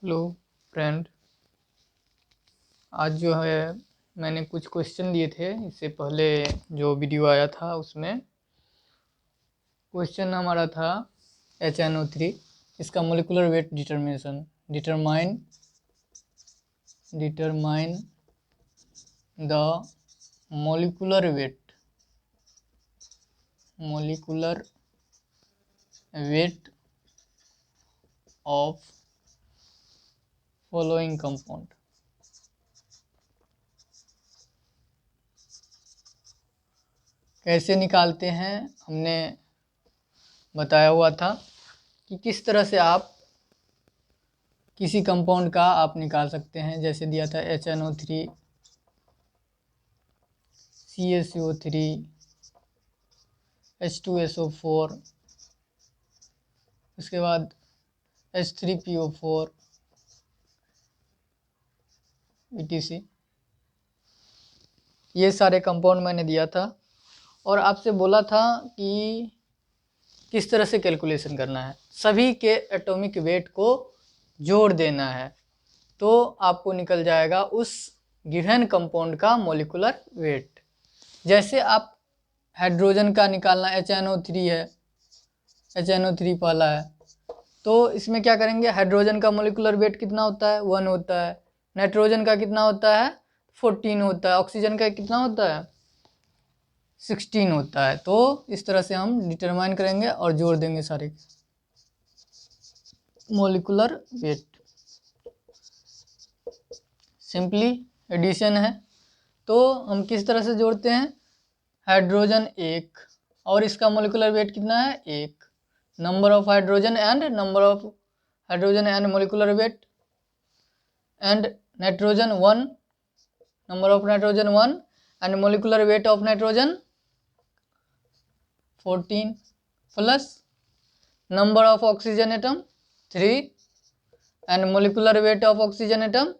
Hello friend, आज जो है मैंने कुछ क्वेश्चन दिए थे। इससे पहले जो वीडियो आया था उसमें क्वेश्चन हमारा था HNO3, इसका molecular weight determination. Determine the molecular weight of following compound. कैसे निकालते हैं हमने बताया हुआ था कि किस तरह से आप किसी कंपाउंड का आप निकाल सकते हैं। जैसे दिया था HNO3, CaCO3, H2SO4, उसके बाद H3PO4 etc। ये सारे कंपाउंड मैंने दिया था और आपसे बोला था कि किस तरह से कैलकुलेशन करना है। सभी के एटॉमिक वेट को जोड़ देना है तो आपको निकल जाएगा उस गिवन कंपाउंड का मोलिकुलर वेट। जैसे आप हाइड्रोजन का निकालना, HNO3 है, HNO3 पहला है, तो इसमें क्या करेंगे, हाइड्रोजन का मोलिकुलर वेट कितना होता है, 1 होता है। नाइट्रोजन का कितना होता है, 14 होता है। ऑक्सीजन का कितना होता है, 16 होता है। तो इस तरह से हम डिटरमाइन करेंगे और जोड़ देंगे सारे मोलिकुलर वेट। सिंपली एडिशन है। तो हम किस तरह से जोड़ते हैं, हाइड्रोजन 1 और इसका मोलिकुलर वेट कितना है, 1। Number of hydrogen and molecular weight, and nitrogen 1, number of nitrogen 1 and molecular weight of nitrogen 14, plus number of oxygen atom 3 and molecular weight of oxygen atom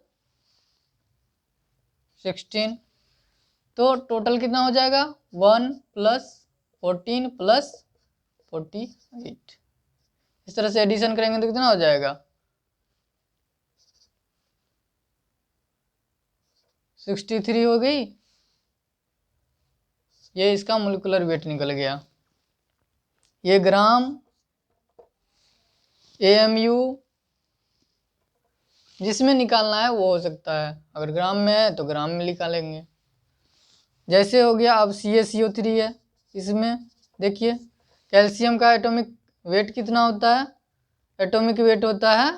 16। तो टोटल कितना हो जाएगा, 1 + 14 + 48। इस तरह से एडिशन करेंगे तो कितना हो जाएगा, 63 हो गई। ये इसका मोलिकुलर वेट निकल गया। ये ग्राम, AMU जिसमें निकालना है वो हो सकता है। अगर ग्राम में है तो ग्राम में निकालेंगे। जैसे हो गया अब CaCO3 है, इसमें देखिए कैल्शियम का एटॉमिक वेट कितना होता है, एटॉमिक वेट होता है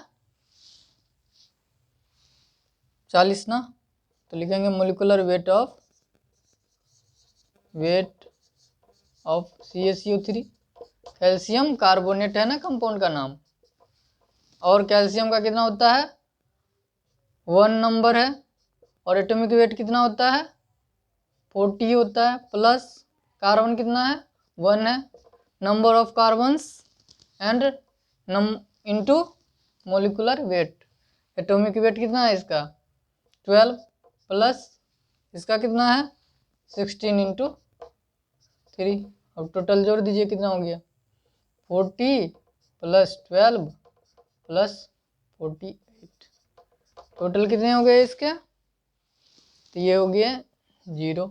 40 ना। तो लिखेंगे molecular weight of CaCO3। Calcium carbonate है ना कंपाउंड का नाम। और कैल्शियम का कितना होता है, 1 नंबर है और एटॉमिक वेट कितना होता है, 40 होता है। प्लस कार्बन कितना है, 1 है। Number of carbons and into molecular weight, atomic weight कितना है इसका, 12 प्लस इसका कितना है, 16 × 3। अब टोटल जोड़ दीजिए कितना हो गया, 40 + 12 + 48। टोटल कितने हो गए इसके, तो ये हो गया 0,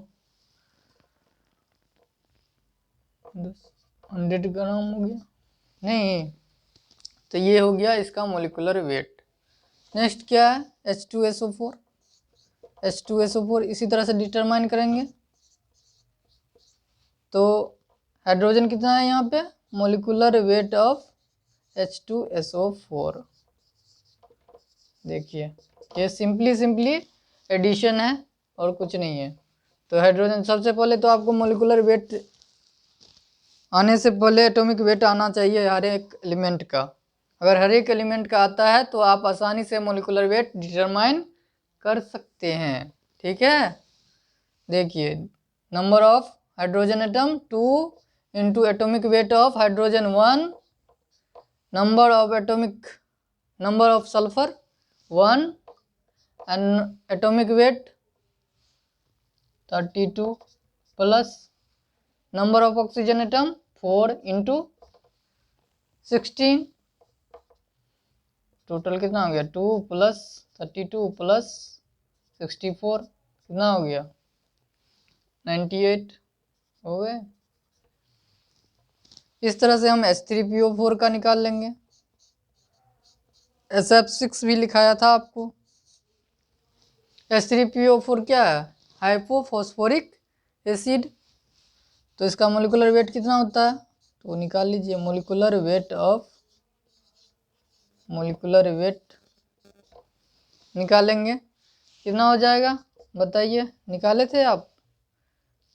100 ग्राम हो गया नहीं। तो ये हो गया इसका मोलिकुलर वेट। नेक्स्ट क्या है, H2SO4। H2SO4 इसी तरह से डिटरमाइन करेंगे। तो हाइड्रोजन कितना है यहाँ पे, मोलिकुलर वेट ऑफ H2SO4। देखिए ये सिंपली एडिशन है और कुछ नहीं है। तो हाइड्रोजन सबसे पहले तो आपको मोलिकुलर वेट आने से पहले एटॉमिक वेट आना चाहिए हर एक एलिमेंट का। अगर हर एक एलिमेंट का आता है तो आप आसानी से मोलिकुलर वेट डिटरमाइन कर सकते हैं। ठीक है, देखिए number of hydrogen atom 2 × atomic weight of hydrogen 1, number of sulphur 1 and atomic weight 32 plus number of oxygen atom 4 × 16 total कितना हो गया 2 प्लस 32 प्लस 64 कितना हो गया 98 हो गए। इस तरह से हम H3PO4 का निकाल लेंगे। SF6 भी लिखाया था आपको। H3PO4 क्या है हाइपोफॉस्फोरिक एसिड। तो इसका मोलिकुलर वेट कितना होता है तो निकाल लीजिए। मोलिकुलर वेट निकालेंगे कितना हो जाएगा बताइए, निकाले थे आप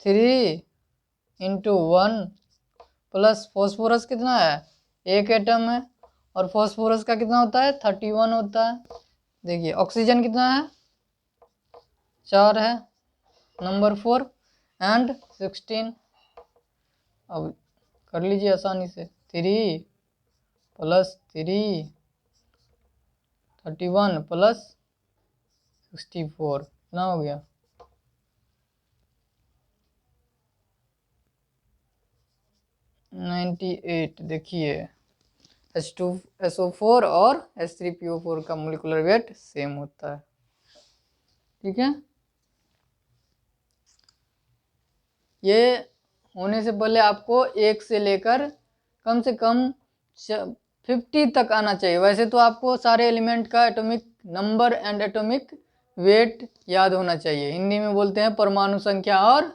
3 × 1 प्लस फॉस्फोरस कितना है एक एटम है और फॉस्फोरस का कितना होता है 31 होता है। देखिए ऑक्सीजन कितना है 4 है, नंबर 4 एंड 16। अब कर लीजिए आसानी से 3 प्लस 3 31 प्लस 64 कितना हो गया 98। देखिए H2SO4 और H3PO4 का मोलिकुलर वेट सेम होता है। ठीक है, ये होने से पहले आपको 1 से लेकर कम से कम 50 तक आना चाहिए। वैसे तो आपको सारे एलिमेंट का atomic number and atomic weight याद होना चाहिए। हिंदी में बोलते हैं परमाणु संख्या और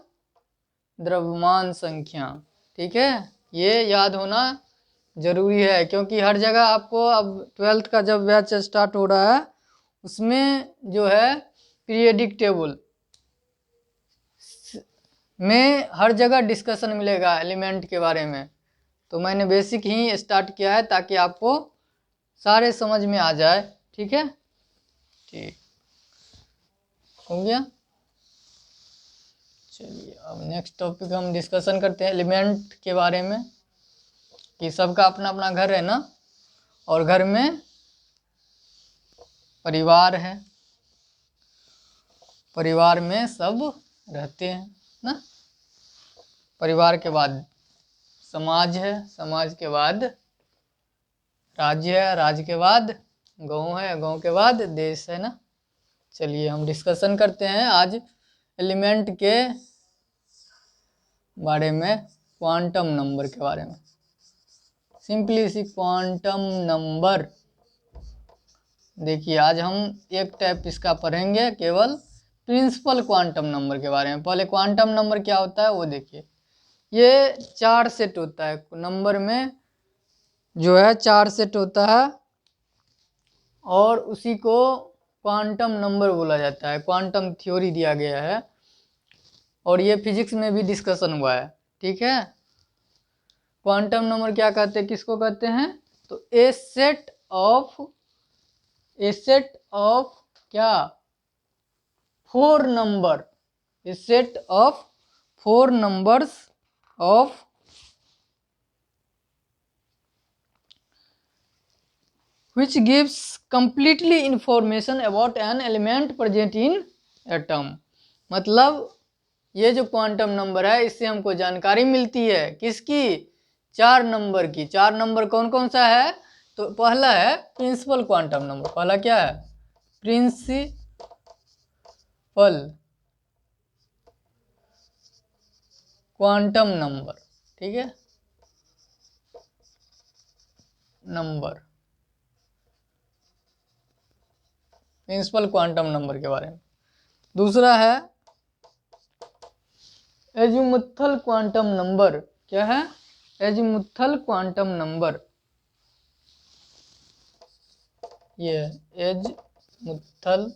द्रव्यमान संख्या। ठीक है, ये याद होना जरूरी है क्योंकि हर जगह आपको अब 12th का जब बैच स्टार्ट हो रहा है उसमें जो है पीरियडिक टेबल में हर जगह डिस्कशन मिलेगा एलिमेंट के बारे में। तो मैंने बेसिक ही स्टार्ट किया है ताकि आपको सारे समझ में आ जाए। ठीक है, ठीक हो गया। चलिए अब नेक्स्ट टॉपिक हम डिस्कशन करते हैं एलिमेंट के बारे में कि सबका अपना अपना घर है ना, और घर में परिवार है, परिवार में सब रहते हैं ना। परिवार के बाद समाज है, समाज के बाद राज्य है, राज्य के बाद गांव है, गांव के बाद देश है ना। चलिए हम डिस्कशन करते हैं आज एलिमेंट के बारे में, क्वांटम नंबर के बारे में। सिंपली सी क्वांटम नंबर। देखिए आज हम एक टाइप इसका पढ़ेंगे केवल प्रिंसिपल क्वांटम नंबर के बारे में। पहले क्वांटम नंबर क्या होता है वो देखिए। ये 4 सेट होता है नंबर में, जो है 4 सेट होता है और उसी को क्वांटम नंबर बोला जाता है। क्वांटम थ्योरी दिया गया है और ये फिजिक्स में भी डिस्कशन हुआ है। ठीक है, क्वांटम नंबर क्या कहते हैं, किसको कहते हैं तो ए सेट ऑफ क्या 4 number, A set of 4 numbers of which gives completely information about an element present in atom। मतलब ये जो क्वांटम नंबर है इससे हमको जानकारी मिलती है किसकी 4 नंबर की। 4 नंबर कौन कौन सा है तो पहला है प्रिंसिपल क्वांटम नंबर। पहला क्या है प्रिंसिपल क्वांटम नंबर। ठीक है, नंबर प्रिंसिपल क्वांटम नंबर के बारे में। दूसरा है एजीमुथल क्वांटम नंबर। क्या है एजीमुथल क्वांटम नंबर। ये एजीमुथल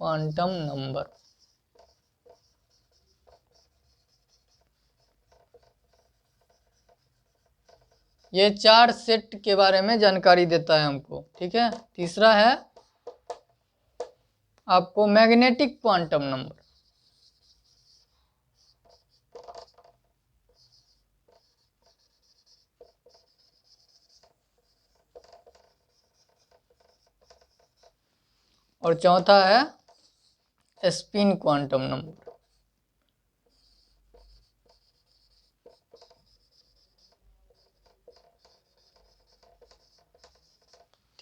क्वांटम नंबर। ये 4 सेट के बारे में जानकारी देता है हमको। ठीक है, तीसरा है आपको मैग्नेटिक क्वांटम नंबर। और चौथा है स्पिन क्वांटम नंबर।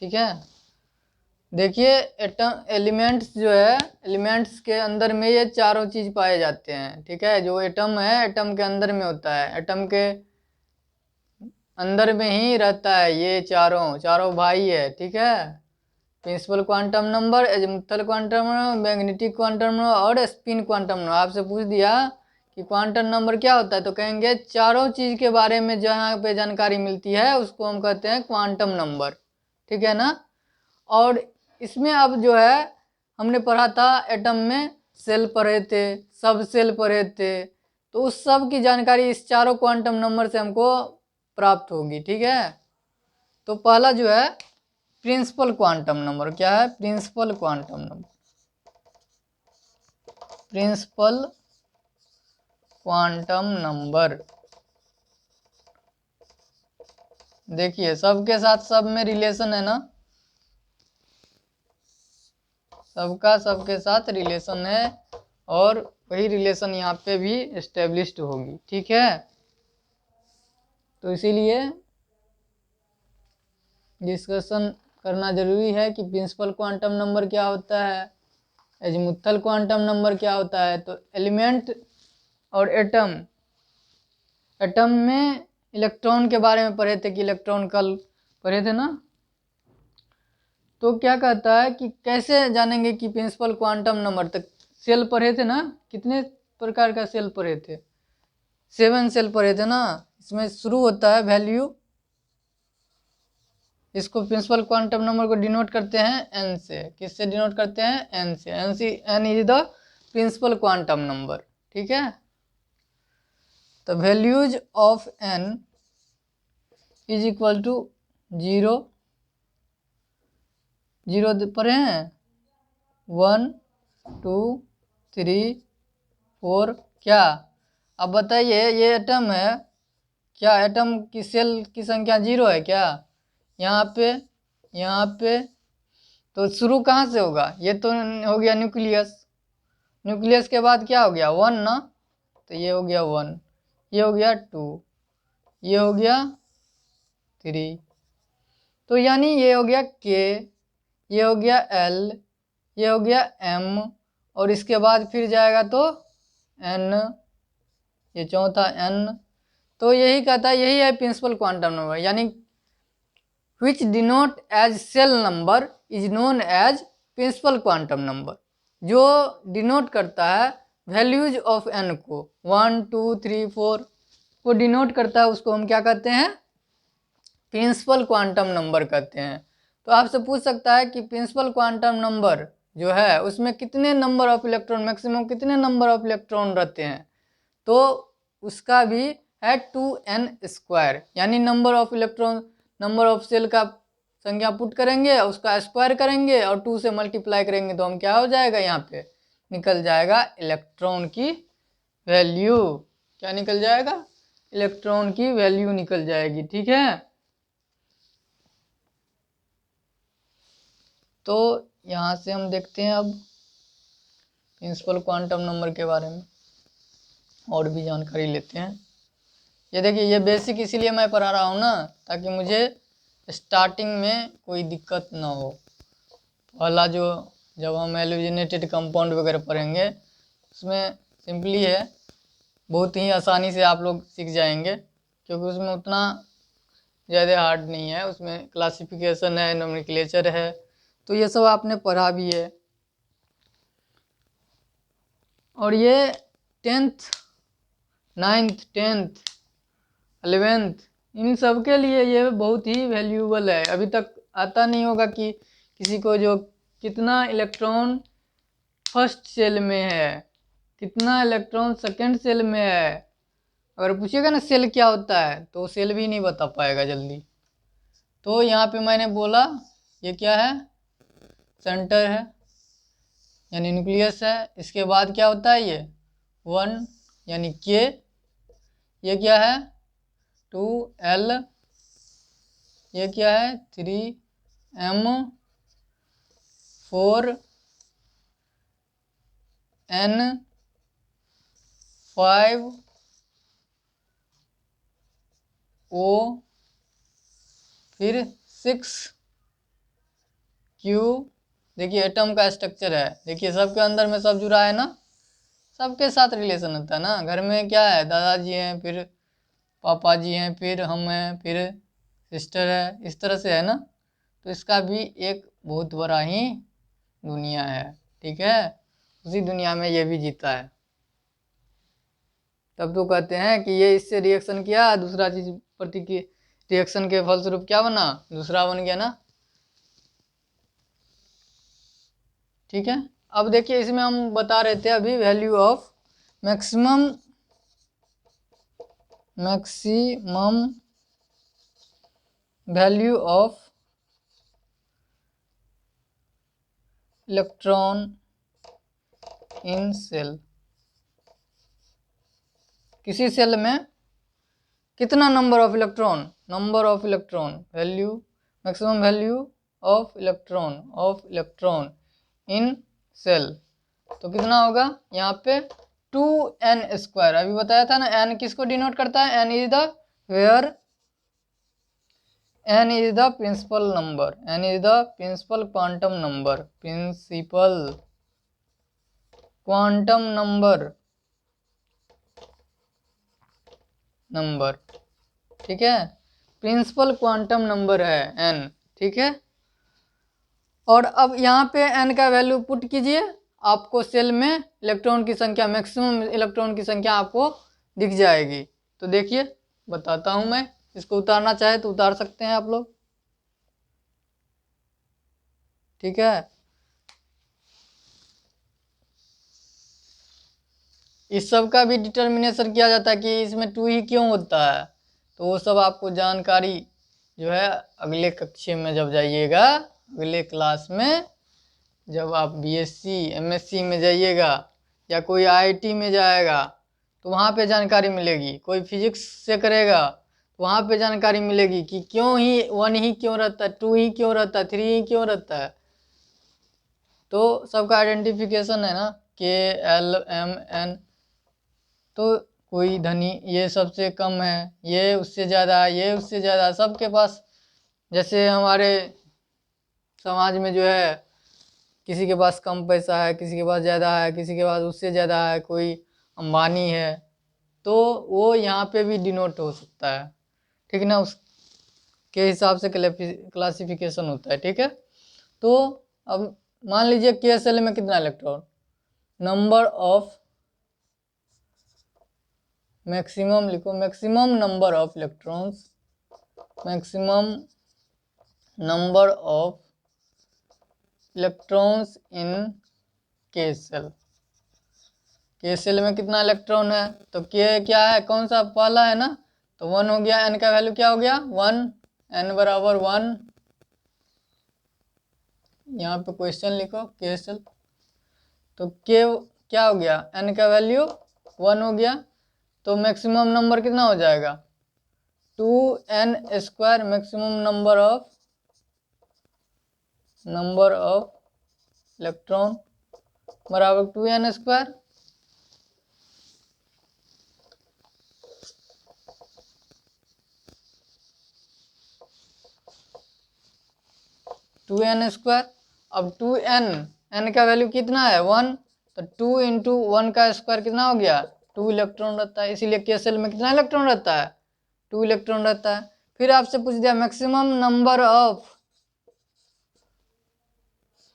ठीक है। देखिए एटम एलिमेंट्स जो है, एलिमेंट्स के अंदर में ये चारों चीज पाए जाते हैं, ठीक है। जो एटम है एटम के अंदर में होता है, एटम के अंदर में ही रहता है, ये चारों भाई है, ठीक है। Principal quantum number, azimuthal quantum number, magnetic quantum number और स्पिन क्वांटम नंबर। आपसे पूछ दिया कि क्वांटम नंबर क्या होता है, तो कहेंगे चारों चीज के बारे में जहाँ पे जानकारी मिलती है उसको हम कहते हैं क्वांटम नंबर, ठीक है ना। और इसमें अब जो है हमने पढ़ा था एटम में सेल पढ़े थे, सब सेल पढ़े थे, तो उस सब की जानकारी इस चारों क्वांटम नंबर से हमको प्राप्त होगी, ठीक है। तो पहला जो है प्रिंसिपल क्वांटम नंबर, क्या है, principal quantum number, principal quantum number. देखिए सबके साथ सब में रिलेशन है ना, सबका सबके साथ रिलेशन है, और वही रिलेशन यहाँ पे भी एस्टेब्लिश्ड होगी, ठीक है। तो इसीलिए डिस्कशन करना जरूरी है कि प्रिंसिपल क्वांटम नंबर क्या होता है, एजीमुथल क्वांटम नंबर क्या होता है। तो एलिमेंट और एटम, एटम में इलेक्ट्रॉन के बारे में पढ़े थे कि इलेक्ट्रॉन कल पढ़े थे ना। तो क्या कहता है कि कैसे जानेंगे कि प्रिंसिपल क्वांटम नंबर, तक सेल पढ़े थे ना, कितने प्रकार का सेल पढ़े थे, 7 सेल पढ़े थे ना। इसमें शुरू होता है वैल्यू, इसको प्रिंसिपल क्वांटम नंबर को डिनोट करते हैं एन से, किससे डिनोट करते हैं, एन से, N is the principal quantum number, ठीक है। तो values of N is equal to 0, 0 पढ़े हैं, 1 2 3 4, क्या। अब बताइए ये एटम है, क्या एटम की सेल की संख्या 0 है क्या, यहाँ पे, यहाँ पे। तो शुरू कहाँ से होगा, ये तो हो गया न्यूक्लियस, न्यूक्लियस के बाद क्या हो गया 1 ना, तो ये हो गया 1, ये हो गया 2, ये हो गया 3, तो यानी ये हो गया के, ये हो गया एल, ये हो गया एम, और इसके बाद फिर जाएगा तो एन, ये चौथा एन। तो यही कहता है, यही है प्रिंसिपल क्वांटम नंबर, यानी which denote as cell number is known as principal quantum number, जो डिनोट करता है वैल्यूज ऑफ एन को, 1 2 3 4 को डिनोट करता है, उसको हम क्या कहते हैं, प्रिंसिपल क्वांटम नंबर कहते हैं। तो आपसे पूछ सकता है कि प्रिंसिपल क्वांटम नंबर जो है उसमें कितने नंबर ऑफ इलेक्ट्रॉन, मैक्सिमम कितने नंबर ऑफ इलेक्ट्रॉन रहते हैं, तो उसका भी है 2n², यानी number of electron, number of shell का संख्या पुट करेंगे, उसका स्क्वायर करेंगे और 2 से मल्टीप्लाई करेंगे, तो हम क्या हो जाएगा, यहाँ पे निकल जाएगा इलेक्ट्रॉन की वैल्यू, क्या निकल जाएगा, इलेक्ट्रॉन की वैल्यू निकल जाएगी, ठीक है। तो यहाँ से हम देखते हैं अब प्रिंसिपल क्वांटम नंबर के बारे में और भी जानकारी लेते हैं। ये देखिए ये बेसिक इसीलिए मैं पढ़ा रहा हूँ ना, ताकि मुझे स्टार्टिंग में कोई दिक्कत ना हो। पहला जो, जब हम एल्यूजिनेटेड कंपाउंड वगैरह पढ़ेंगे उसमें सिंपली है, बहुत ही आसानी से आप लोग सीख जाएंगे, क्योंकि उसमें उतना ज़्यादा हार्ड नहीं है, उसमें क्लासिफिकेशन है, नोमेनक्लेचर है, तो ये सब आपने पढ़ा भी है। और ये 10th 9th 10th 11th इन सब के लिए ये बहुत ही वैल्यूएबल है। अभी तक आता नहीं होगा कि किसी को जो कितना इलेक्ट्रॉन फर्स्ट सेल में है, कितना इलेक्ट्रॉन सेकंड सेल में है, अगर पूछिएगा ना सेल क्या होता है तो सेल भी नहीं बता पाएगा जल्दी। तो यहाँ पे मैंने बोला ये क्या है, सेंटर है यानी न्यूक्लियस है, इसके बाद क्या होता है, ये 1 यानी के, ये क्या है 2l, ये क्या है 3m, 4n, 5o, फिर 6 क्यू, देखिए एटम का स्ट्रक्चर है, देखिए सबके अंदर में सब जुड़ा है ना, सबके साथ रिलेशन होता है ना। घर में क्या है, दादाजी हैं, फिर पापा जी हैं, फिर हम हैं, फिर सिस्टर है, इस तरह से है ना। तो इसका भी एक बहुत बड़ा ही दुनिया है, ठीक है। उसी दुनिया में ये भी जीता है। तब तो कहते हैं कि ये इससे रिएक्शन किया, दूसरा चीज रिएक्शन के फलस्वरूप क्या बना, दूसरा बन गया ना, ठीक है। अब देखिए इसमें हम बता रहे थे अभी value of maximum value of electron in shell. किसी सेल में कितना number of electron, value, maximum value of electron in shell, तो कितना होगा यहाँ पे 2n²। अभी बताया था ना, n किसको डिनोट करता है, n is the where n is the principal number, n is the principal quantum number, ठीक है। प्रिंसिपल क्वांटम नंबर है n, ठीक है। और अब यहाँ पे n का वैल्यू पुट कीजिए, आपको सेल में इलेक्ट्रॉन की संख्या, मैक्सिमम इलेक्ट्रॉन की संख्या आपको दिख जाएगी। तो देखिए बताता हूँ मैं, इसको उतारना चाहे तो उतार सकते हैं आप लोग, ठीक है। इस सब का भी डिटर्मिनेशन किया जाता है कि इसमें 2 ही क्यों होता है, तो वो सब आपको जानकारी जो है अगले कक्षा में जब जाइएगा, अगले क्लास में जब आप बीएससी एमएससी में जाइएगा या कोई आईआईटी में जाएगा तो वहाँ पे जानकारी मिलेगी। कोई फिजिक्स से करेगा तो वहाँ पे जानकारी मिलेगी कि क्यों ही 1 ही क्यों रहता है, 2 ही क्यों रहता है, 3 ही क्यों रहता है। तो सबका आइडेंटिफिकेशन है ना, KLMN। तो कोई धनी ये सबसे कम है, ये उससे ज़्यादा, ये उससे ज़्यादा, सबके पास, जैसे हमारे समाज में जो है किसी के पास कम पैसा है, किसी के पास ज़्यादा है, किसी के पास उससे ज़्यादा है, कोई अंबानी है, तो वो यहाँ पे भी डिनोट हो सकता है, ठीक है ना। उसके हिसाब से क्लासिफिकेशन होता है, ठीक है। तो अब मान लीजिए KSL में कितना इलेक्ट्रॉन, नंबर ऑफ मैक्सिमम, लिखो maximum number of electrons, maximum number of electrons in KSL में कितना इलेक्ट्रॉन है, तो K क्या है, कौन सा पहला है ना, तो 1 हो गया। n का वैल्यू क्या हो गया, 1, n बराबर 1। यहाँ पे क्वेश्चन लिखो KSL, तो K क्या हो गया, n का वैल्यू 1 हो गया, तो मैक्सिमम नंबर कितना हो जाएगा, 2n², maximum number of electron बराबर 2n²। अब 2n का वैल्यू कितना है, 1, तो 2 इंटू 1 का स्क्वायर कितना हो गया, 2 इलेक्ट्रॉन रहता है। इसीलिए KSL में कितना इलेक्ट्रॉन रहता है, 2 इलेक्ट्रॉन रहता है। फिर आपसे पूछ दिया maximum number of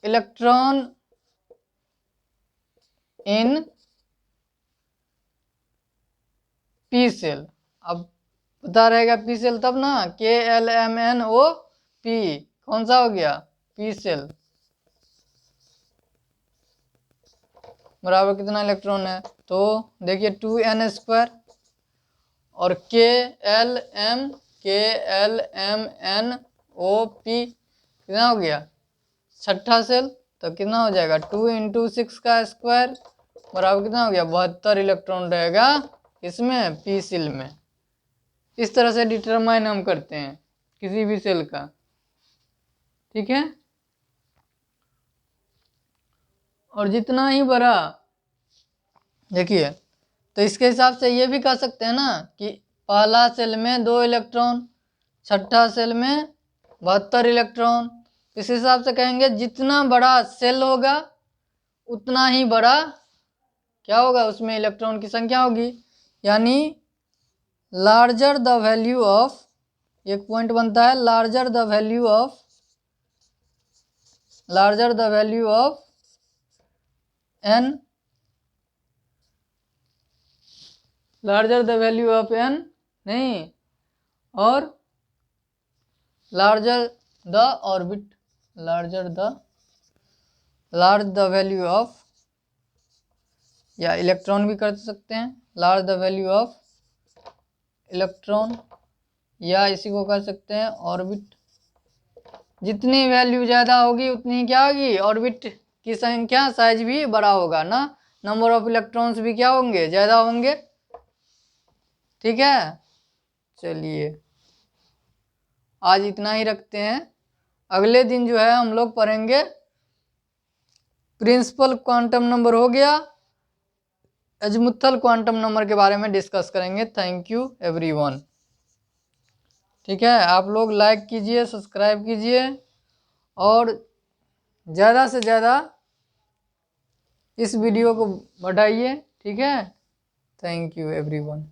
electron in P shell. अब पता रहेगा P सेल तब ना, KLMNO P, कौन सा हो गया, P सेल बराबर कितना इलेक्ट्रॉन है, तो देखिए 2n² और KLMNO P कितना हो गया, छठा सेल, तो कितना हो जाएगा 2 इंटू 6 का स्क्वायर बराबर कितना हो गया, 72 इलेक्ट्रॉन रहेगा इसमें P सेल में। इस तरह से डिटरमाइन हम करते हैं किसी भी सेल का, ठीक है। और जितना ही बड़ा, देखिए तो इसके हिसाब से ये भी कह सकते हैं ना कि पहला सेल में 2 इलेक्ट्रॉन, छठा सेल में 72 इलेक्ट्रॉन, इस हिसाब से कहेंगे जितना बड़ा सेल होगा उतना ही बड़ा क्या होगा, उसमें इलेक्ट्रॉन की संख्या होगी। यानी लार्जर द वैल्यू ऑफ, एक पॉइंट बनता है, larger the value of n, larger the value of n नहीं, और larger the orbit, large the value of, या इलेक्ट्रॉन भी कर सकते हैं, large the value of electron, या इसी को कर सकते हैं ऑर्बिट। जितनी वैल्यू ज़्यादा होगी उतनी क्या होगी, ऑर्बिट की संख्या साइज भी बड़ा होगा ना, नंबर ऑफ इलेक्ट्रॉन्स भी क्या होंगे, ज़्यादा होंगे। ठीक है, चलिए आज इतना ही रखते हैं। अगले दिन जो है हम लोग पढ़ेंगे प्रिंसिपल क्वांटम नंबर हो गया, अज़मुथल क्वांटम नंबर के बारे में डिस्कस करेंगे। Thank you everyone. ठीक है, आप लोग लाइक कीजिए, सब्सक्राइब कीजिए और ज़्यादा से ज़्यादा इस वीडियो को बढ़ाइए। ठीक है, थैंक यू एवरीवन।